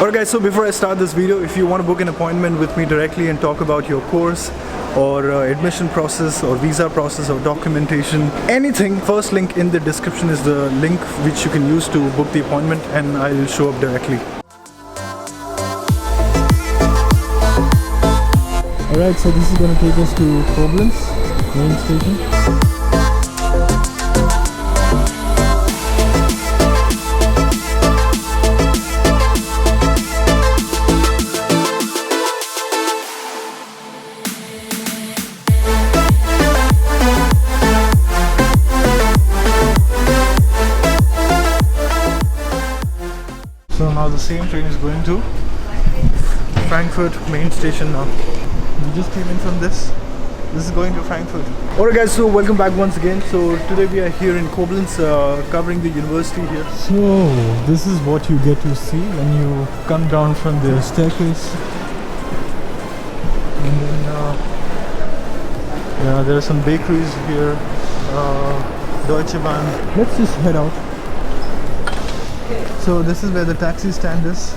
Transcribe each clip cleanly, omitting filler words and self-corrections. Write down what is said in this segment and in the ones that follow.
Alright guys, so before I start this video, if you want to book an appointment with me directly and talk about your course or admission process or visa process or documentation, anything, first link in the description is the link which you can use to book the appointment and I'll show up directly. Alright, so this is going to take us to Koblenz main station. So now the same train is going to Frankfurt main station now. We just came in from this. This is going to Frankfurt. Alright guys, so welcome back once again. So today we are here in Koblenz covering the university here. So this is what you get to see when you come down from the staircase. And then yeah, there are some bakeries here. Deutsche Bahn. Let's just head out. So this is where the taxi stand is,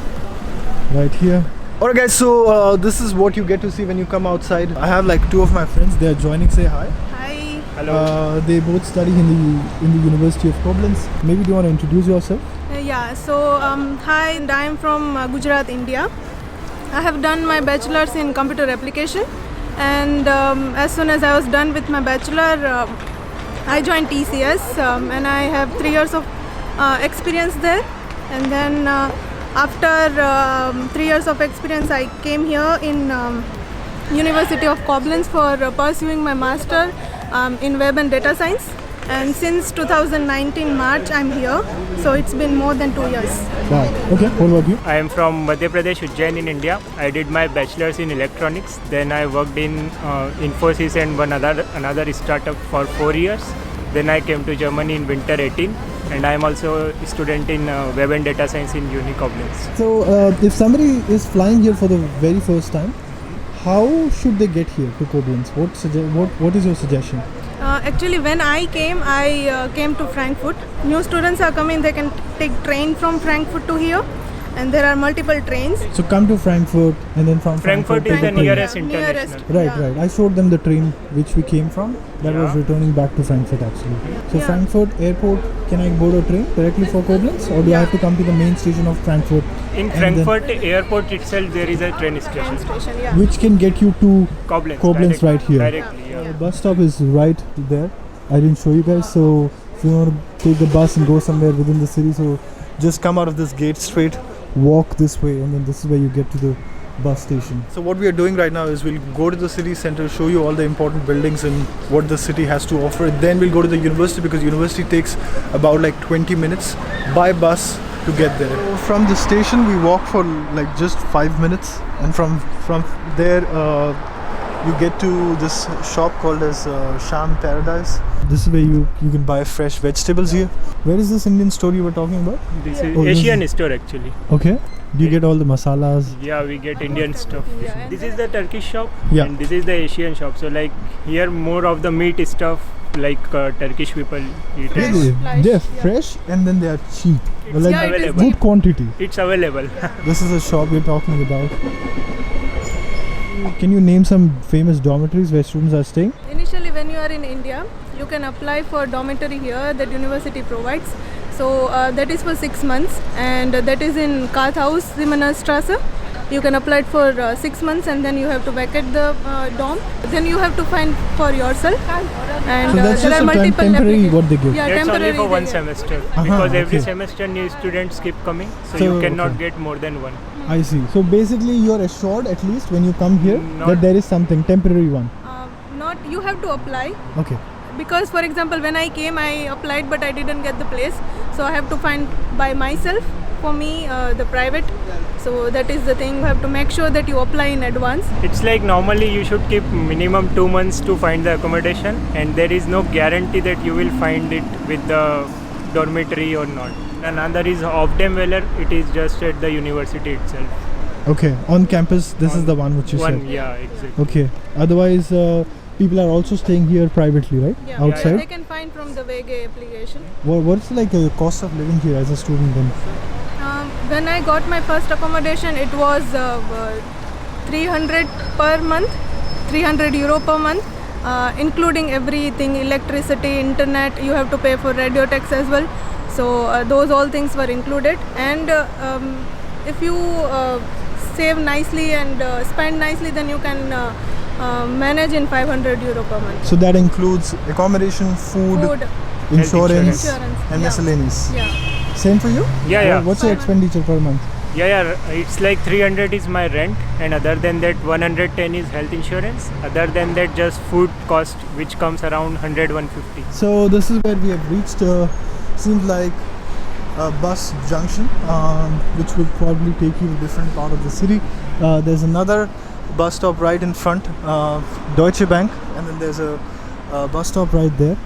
right here. Alright guys, so this is what you get to see when you come outside. I have like two of my friends, they are joining. Say hi. Hi. Hello. They both study in the University of Koblenz. Maybe do you want to introduce yourself? Yeah, so hi, and I am from Gujarat, India. I have done my bachelor's in computer application, and as soon as I was done with my bachelor, I joined TCS, and I have 3 years of experience there. And then after 3 years of experience, I came here in University of Koblenz for pursuing my master in web and data science. And since 2019 March, I'm here. So it's been more than 2 years. Wow. Okay. What about you? I am from Madhya Pradesh, Ujjain in India. I did my bachelor's in electronics. Then I worked in Infosys and another startup for 4 years. Then I came to Germany in winter 18. And I am also a student in web and data science in Uni Koblenz. So if somebody is flying here for the very first time, how should they get here to Koblenz? What is your suggestion? Actually, when I came to Frankfurt. New students are coming, they can take train from Frankfurt to here. And there are multiple trains. So come to Frankfurt and then from Frankfurt is the nearest international. Right. I showed them the train which we came from. That was returning back to Frankfurt actually. So Frankfurt airport, can I board a train directly for Koblenz or do I have to come to the main station of Frankfurt? In Frankfurt airport itself there is a train station. Which can get you to Koblenz right here. Directly, yeah. The bus stop is right there. I didn't show you guys, so if you want to take the bus and go somewhere within the city, so just come out of this gate straight, walk this way, and then this is where you get to the bus station. So what we are doing right now is we'll go to the city center, show you all the important buildings and what the city has to offer. Then we'll go to the university because university takes about like 20 minutes by bus to get there. So from the station we walk for like just 5 minutes, and from there you get to this shop called as Sham Paradise. This is where you can buy fresh vegetables here. Where is this Indian store you were talking about? This is Asian store actually. Okay. Do you get all the masalas? Yeah, we get Indian stuff. Yeah. This is the Turkish shop Yeah. and this is the Asian shop. So like here more of the meat stuff like Turkish people eat. They're fresh and then they are cheap. It's Like available. good quantity. It's available. This is a shop we're talking about. Can you name some famous dormitories where students are staying? Initially, when you are in India, you can apply for dormitory here that university provides. So that is for 6 months, and that is in Karthaus, Zimmernerstrasse. You can apply it for 6 months, and then you have to vacate the dorm. Then you have to find for yourself. And So that's there just are a multiple temporary what they give. Yeah, That's temporary only for they one get. semester Aha, because every okay. semester new students keep coming, so So, you cannot okay. get more than one. I see. So basically you're assured at least when you come here Not- that there is something temporary one. Not you have to apply. Okay. Because for example, when I came, I applied but I didn't get the place, so I have to find by myself for me the private. So that is the thing, you have to make sure that you apply in advance. It's like normally you should keep minimum 2 months to find the accommodation, and there is no guarantee that you will find it with the dormitory or not. Another is Ofdemweller, it is just at the university itself. Okay, on campus, this is the one which you said. Yeah, exactly. Okay. Otherwise, people are also staying here privately, right? Yeah, Outside. they can find from the VG application. What's like the cost of living here as a student then? when I got my first accommodation, it was 300 per month, 300 euro per month, including everything, electricity, internet. You have to pay for radio tax as well. So those all things were included. And if you save nicely and spend nicely, then you can manage in 500 euro per month. So that includes accommodation, food, insurance, and yeah. miscellaneous. Yeah. Same for you? Yeah. What's your expenditure per month? Yeah, it's like 300 is my rent, and other than that 110 is health insurance. Other than that, just food cost, which comes around 100-150. So this is where we have reached. Seems like a bus junction, which will probably take you to a different part of the city. There's another bus stop right in front, Deutsche Bank, and then there's a bus stop right there.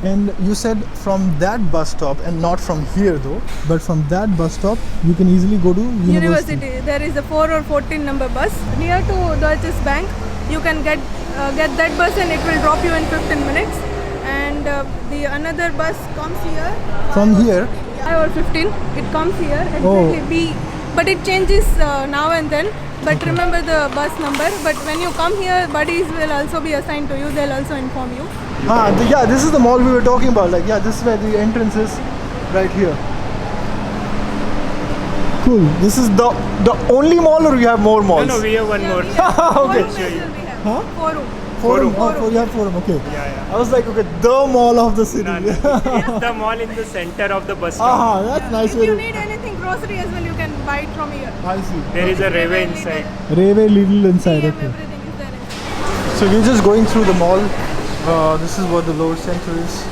And you said from that bus stop, and not from here though, but from that bus stop you can easily go to university. There is a 4 or 14 number bus near to Deutsche Bank. You can get that bus and it will drop you in 15 minutes. And the another bus comes here. From here? 5 or 15. It comes here exactly. Oh. But it changes now and then. But remember the bus number. But when you come here, buddies will also be assigned to you. They'll also inform you. Yeah, this is the mall we were talking about. Like, yeah, this is where the entrance is, right here. Cool. This is the only mall, or you have more malls? No, we have one more. Okay. Huh? Forum. Forum. Oh, you have Forum. Okay. Yeah. I was like, okay, the mall of the city. No. It's the mall in the center of the bus stop. That's nice. If you need anything grocery as well, you can buy it from here. I see. There is a railway inside. Railway Lidl inside. PM, Okay. everything is there inside. So we're just going through the mall. This is what the lower center is.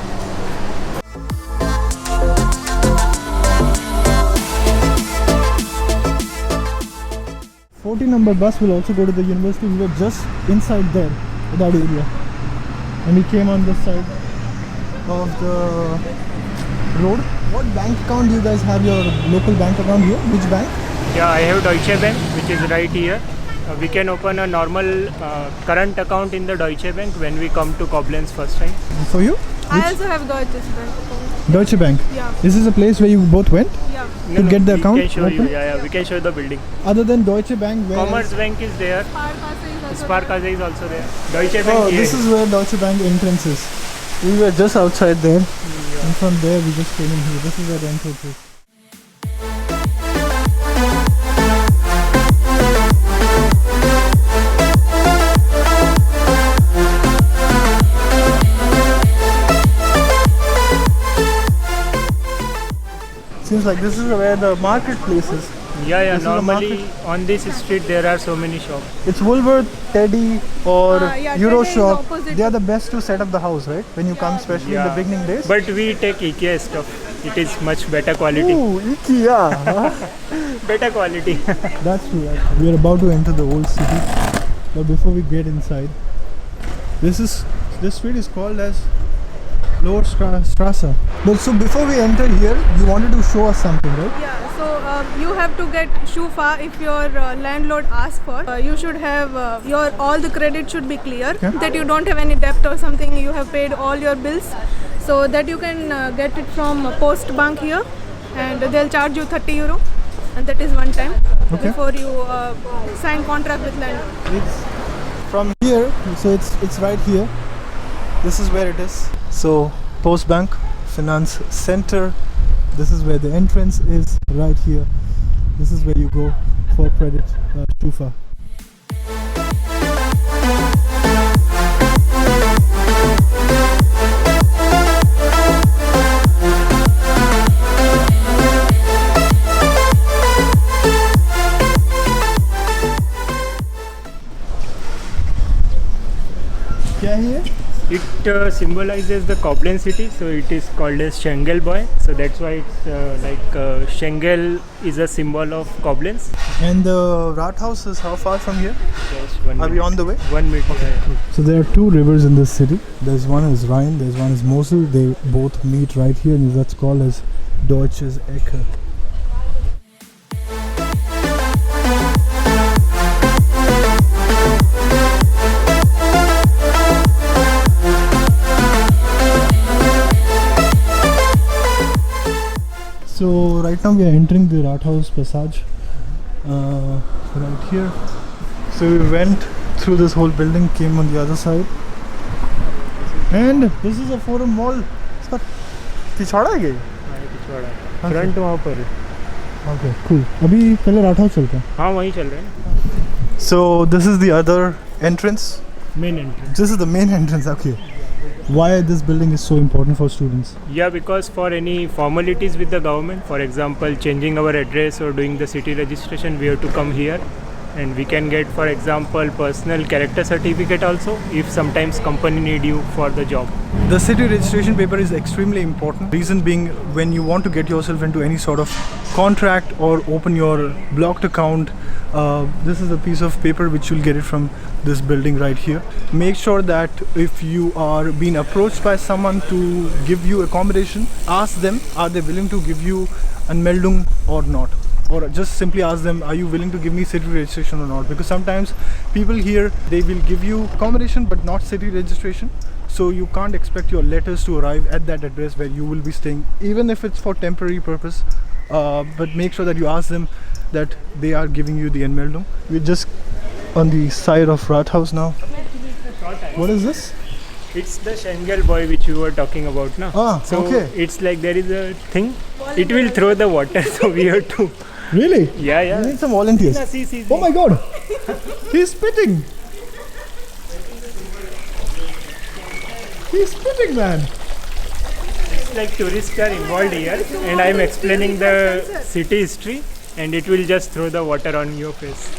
Number bus will also go to the university. We were just inside there, that area, and we came on this side of the road. What bank account do you guys have? Your local bank account here? Which bank? Yeah, I have Deutsche Bank, which is right here. We can open a normal current account in the Deutsche Bank when we come to Koblenz first time. For you? I also have Deutsche Bank account. Deutsche Bank? Yeah. Is this a place where you both went? Yeah. To get the account We can show open? you. Yeah, we can show the building. Other than Deutsche Bank, where Commerce Bank is there. Sparkasse is also there. Deutsche Bank. Oh, this is where Deutsche Bank entrance is. We were just outside there, and from there we just came in here. This is where the entrance is. Seems like this is where the marketplace is. Yeah. This is the Normally market. on this street there are so many shops. It's Woolworth, Teddy, or Yeah, Euro Teddy is Shop. opposite. They are the best to set up the house, right? When you come, especially in the beginning days. But we take IKEA stuff. It is much better quality. Ooh, IKEA. Better quality. That's true. We are about to enter the old city, but before we get inside, this street is called as Lower Strasse. But so before we enter here, you wanted to show us something, right? Yeah, so you have to get Schufa if your landlord asks for. You should have all the credit should be clear, that you don't have any debt or something. You have paid all your bills, so that you can get it from Post Bank here, and they'll charge you 30 euro, and that is one time before you sign contract with landlord. It's from here, so it's right here. This is where it is. So Post Bank Finance Center. This is where the entrance is, right here. This is where you go for credit, Schufa. क्या है ये? It symbolizes the Koblenz city, so it is called as Schengel boy. So that's why it's Schengel is a symbol of Koblenz. And the Rathaus is how far from here? Just Are we on the way? 1 minute. Okay. So there are two rivers in this city. There's one is Rhine, there's one is Mosel. They both meet right here, and that's called as Deutsches Ecke. So right now we are entering the Rathaus Passage right here. So we went through this whole building, came on the other side, and this is a forum mall. इसका पिछवाड़ा है क्या? Front वहाँ पर है. Okay, cool. अभी पहले राठाउस चलते हैं. हाँ वहीं चल रहे हैं. So this is the other entrance. Main entrance. This is the main entrance. Okay. Why this building is so important for students? Yeah, because for any formalities with the government, for example, changing our address or doing the city registration, we have to come here, and we can get, for example, personal character certificate also if sometimes company need you for the job. The city registration paper is extremely important. Reason being, when you want to get yourself into any sort of contract or open your blocked account, this is a piece of paper which you'll get it from this building right here. Make sure that if you are being approached by someone to give you accommodation, ask them, are they willing to give you Anmeldung or not? Or just simply ask them, are you willing to give me city registration or not? Because sometimes people here, they will give you accommodation but not city registration. So you can't expect your letters to arrive at that address where you will be staying, even if it's for temporary purpose. But make sure that you ask them that they are giving you the Anmeldung. We're just on the side of Rathaus now. What is this? It's the Schengel boy which you were talking about now. Ah, so okay. It's like there is a thing. It will throw the water, so we have to. Really? Yeah, yeah. We need some volunteers. See. Oh my god! He's spitting! He's spitting, man! It's like tourists are involved here, and I'm explaining the city history, and it will just throw the water on your face.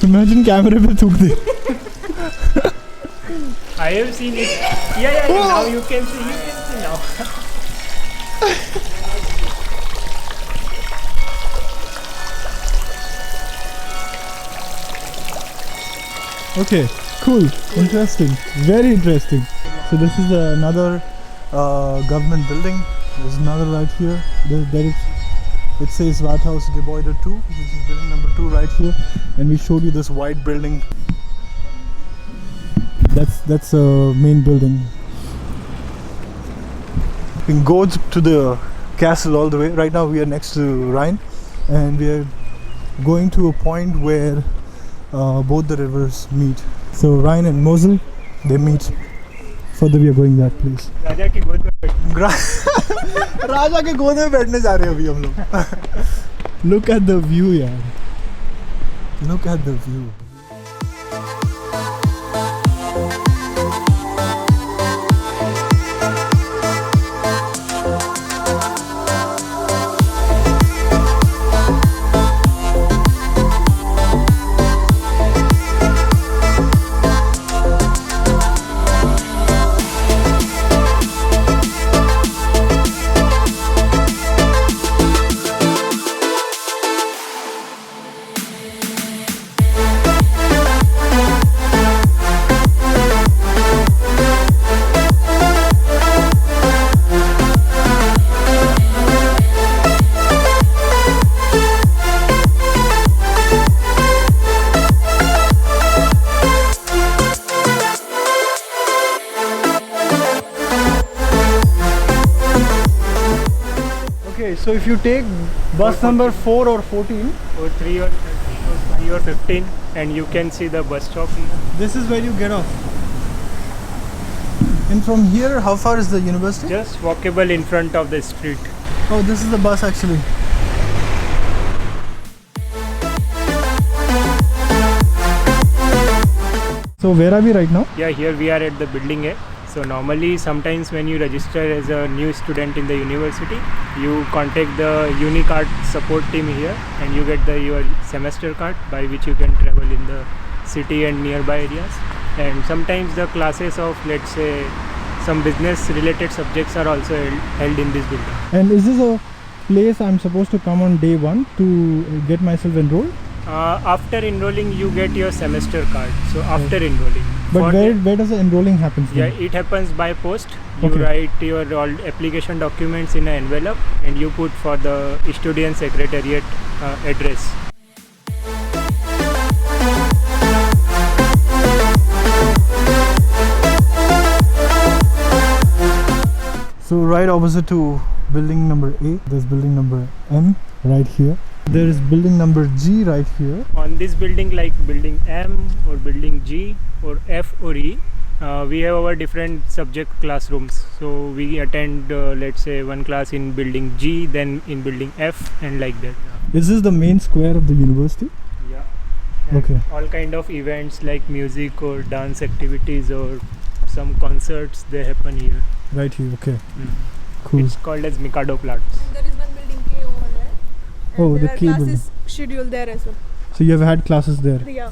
Imagine camera pe thuk de. I have seen it. Yeah. Oh. Now you can see now. Okay, cool, interesting, very interesting. So this is another government building. There's another right here. It says Rathaus Gebäude 2, which is building number 2 right here. And we showed you this white building. That's a main building. You can go to the castle all the way. Right now we are next to Rhine, and we are going to a point where both the rivers meet. So Rhine and Mosel, they meet. Further we are going that place. राजा की गोद में राजा के गोद में बैठने जा रहे हैं अभी हम लोग. Look at the view, यार. Look at the view. So if you take bus number 4 or 14 or 3 or 3 or 15, and you can see the bus stop here. This is where you get off. And from here, how far is the university? Just walkable in front of the street. Oh, this is the bus actually. So where are we right now? Yeah, here we are at the building A. So normally sometimes when you register as a new student in the university, you contact the Unicard support team here, and you get your semester card by which you can travel in the city and nearby areas. And sometimes the classes of, let's say, some business related subjects are also held in this building. And is this a place I'm supposed to come on day 1 to get myself enrolled? After enrolling you get your semester card. So after enrolling. But where does the enrolling happen from? Yeah, it happens by post. You Okay. write your all application documents in an envelope and you put for the student secretariat address. So right opposite to building number A. There's building number M right here. There is building number G right here. On this building, like building M or building G or F or E, we have our different subject classrooms. So we attend, let's say, one class in building G, then in building F, and like that. Is this the main square of the university? Yeah. And Okay. all kind of events like music or dance activities or some concerts, they happen here. Right here. Okay. Mm. Cool. It's called as Mikado Plants. There is one building K over there. And Oh, there the are K building. classes scheduled there as well. So you have had classes there, Yeah,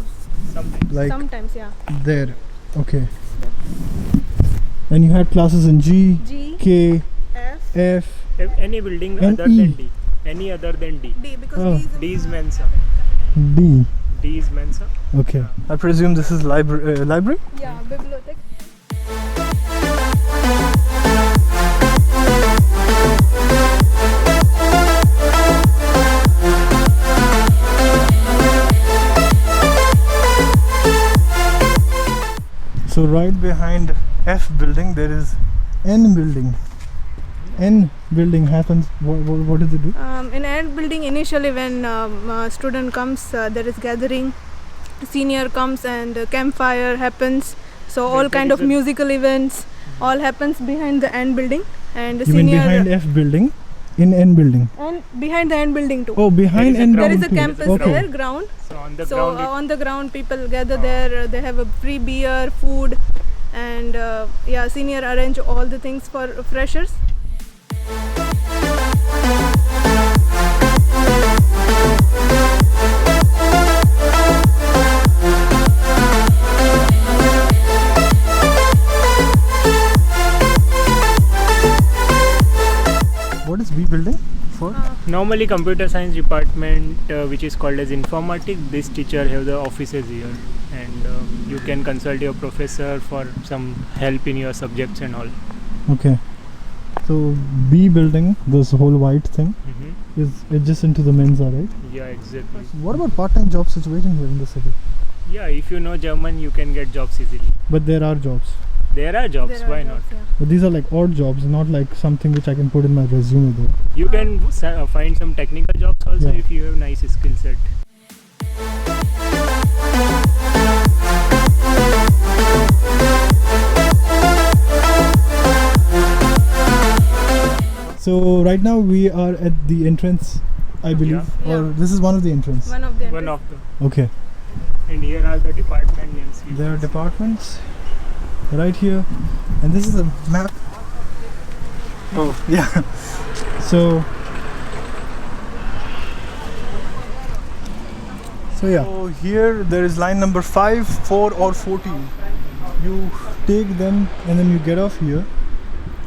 Sometimes. like sometimes, yeah. there. Okay. And you had classes in G, G, K, F, F. Any building And other E. than D. Any other than D. D, because Oh. D is Mensa. D. D is Mensa. Okay. I presume this is library? Yeah, bibliothèque. So right behind F building there is N building. N building happens. What does it do? In ad building, initially when student comes, there is gathering. Senior comes and campfire happens. So all That kind is of a- musical events, all happens behind the end building. And the You mean senior behind F building? In N building? and behind the end building too. Oh, behind There is a N ground. There building is a too. campus Okay. there, ground. So on the So ground, on the ground, people gather there. They have a free beer, food, and yeah, senior arrange all the things for freshers. What is B building for? normally computer science department, which is called as informatics, this teacher have the offices here, and you can consult your professor for some help in your subjects and all. Okay. So B building, this whole white thing, is adjacent to the Mensa, right? Yeah, exactly. What about part-time job situation here in the city? Yeah, if you know German, you can get jobs easily. But there are jobs. There are jobs, There are why jobs, not? yeah. But these are like odd jobs, not like something which I can put in my resume though. You can find some technical jobs also Yeah. if you have nice skill set. So right now we are at the entrance, I believe, Yeah. or this is one of the entrance. One of them. One of the, Okay. and here are the department names. You There are can see. departments right here, and this is a map. Oh yeah. So yeah. So here there is line number 5, 4 or 14. You take them and then you get off here,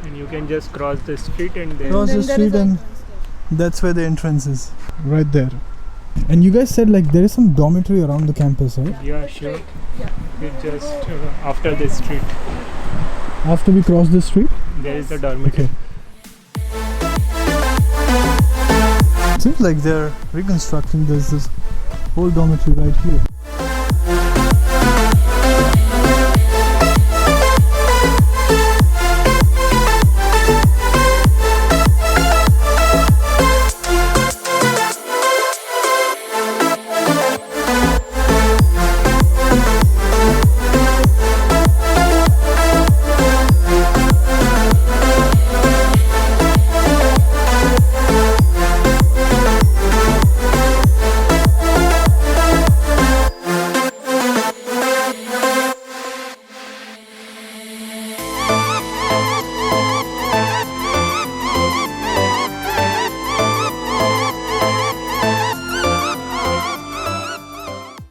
And you can just cross the street and then cross Then the there is street, a and that's where the entrance is, right there. And you guys said like there is some dormitory around the campus, right? yeah, sure. Yeah. You just after the street, After we cross the street. there is the dormitory. Okay. Seems like they're reconstructing this whole dormitory right here.